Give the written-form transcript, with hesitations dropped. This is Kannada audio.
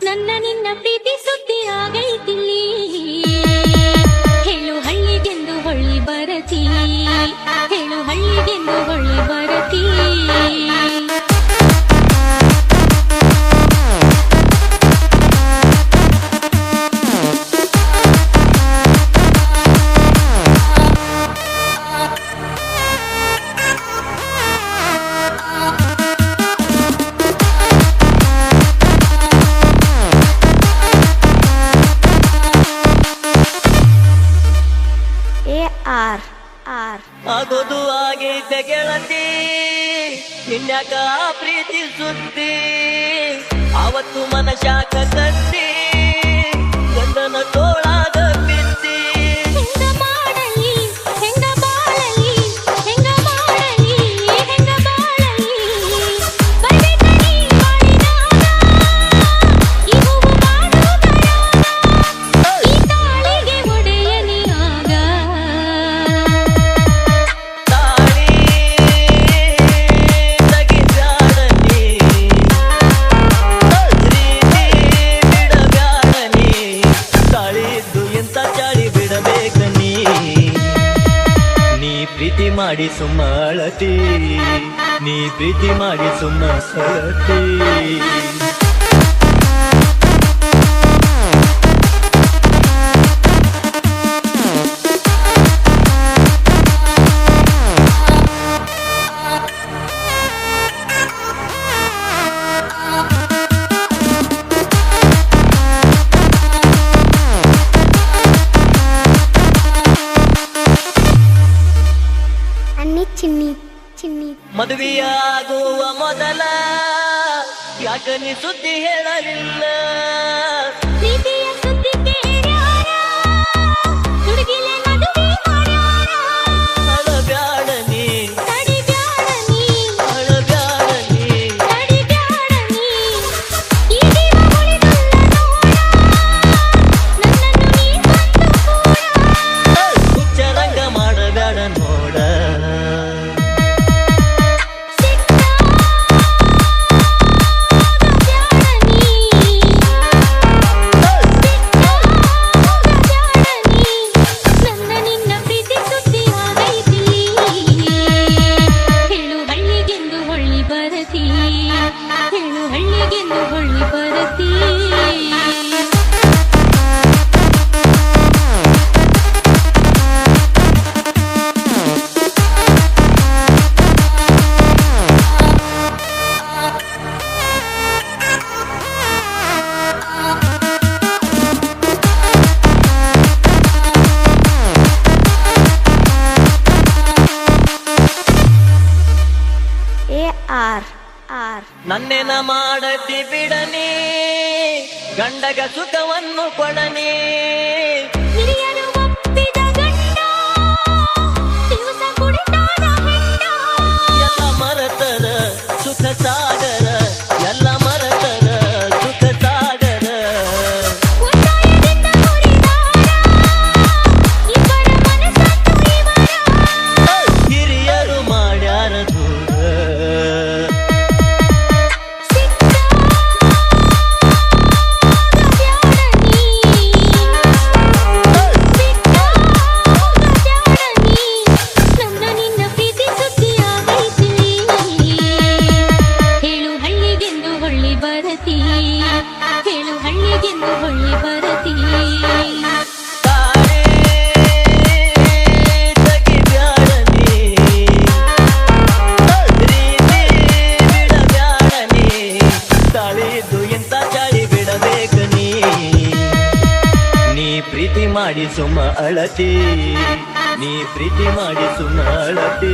ನನ್ನ ನಿನ್ನ ಪ್ರೀತಿ ಸುದ್ದಿ ಆಗೈತಿಲ್ಲಿ ಹೇಳು ಹಳ್ಳಿಗೆಂದು ಹೊಳ್ಳಿ ಬರತಿ ಹೇಳು ಹಳ್ಳಿಗೆಂದು ಹೊಳ್ಳಿ ಬರತಿ ಆಗೋದು ಆಗೈತೆ ಗೆಳತಿ ನಿನ್ಯಾಕ ಪ್ರೀತಿ ಸುದ್ದಿ ಆವತ್ತು ಮನಶಾಕ ಕತ್ತಿ ಗಂಡನ ತೋಳಾಗ ಬಿತ್ತಿ ಹೆಂಗ ಮಾಡಲಿ ಹೆಂಗ ಬಾಳಲಿ ಹೆಂಗ ಮಾಡಲಿ ಹೆಂಗ ಬಾಳಲಿ ಬರ್ಬೇಕನಿ ಬಾಳಿನಾಗ ಈ ಹೂವು ಮಾಡುವುದರಾಗ ಈ ತಾಳಿಗೆ ಒಡೆಯಲಿ ಆಗ ಪ್ರೀತಿ ಮಾಡಿ ಸುಮ್ಮ ಅಳತಿ ನೀ ಪ್ರೀತಿ ಮಾಡಿ ಸುಮ್ಮ ಸಳತಿ ಮದುವೆಯಾಗುವ ಮೊದಲ ಯಾಕ ನೀ ಸುದ್ದಿ ಹೇಳಲಿಲ್ಲ ಪ್ರೀತಿಯ ಸುದ್ದಿ ಕೇಳ್ಯಾರ ಹುಡುಗಿಲೆ ಮದುವೆ ಮಾಡ್ಯಾರ ಅಳಬ್ಯಾಡ ನೀ ತಡಿಬ್ಯಾಡ ನೀ ಅಳಬ್ಯಾಡ ನೀ ತಡಿಬ್ಯಾಡ ನೀ ಈ ಜೀವ ಉಳಿದಲ್ಲ ನೋಡ ನನ್ನನ್ನು ನೀ ಬಂದು ಕೂಡ ಹುಚ್ಚರಂಗ ಮಾಡಬ್ಯಾಡ ನೋಡ ಹೇಳು ಹಳ್ಳಿಗೆಂದು ಹೊಳ್ಳಿ ಬರತಿ ನನ್ನೇನ ಮಾಡತಿ ಬಿಡನಿ ಗಂಡಗ ಸುಖವನ್ನು ಕೊಡನಿ ಹಿರಿಯರು ಒಪ್ಪಿದ ಗಂಡ ದಿವಸ ಕುಡಿತಾನ ಹೆಂಡ ಎಲ್ಲ ಮರತರ ಸುಖ ಸಾಗರ ಎಲ್ಲ ಮರತರ ಸುಖ ಸಾಗರ ಒತ್ತಾಯದಿಂದ ಮುರಿದಾರ ಇಬ್ಬರ ಮನಸ್ಸನ್ನು ಇವರ ಹಿರಿಯರು ಮಾಡ್ಯಾರ ದೂರ ಹೇಳು ಹಳ್ಳಿಗೆಂದು ಹೊಳ್ಳಿ ಬರತಿ ತಾಳಿದ್ದು ಎಂತ ಚಾಳಿ ಬಿಡಬೇಕ ನೀ ಪ್ರೀತಿ ಮಾಡಿ ಸುಮ್ಮ ಅಳತಿ ನೀ ಪ್ರೀತಿ ಮಾಡಿ ಸುಮ್ಮ ಅಳತಿ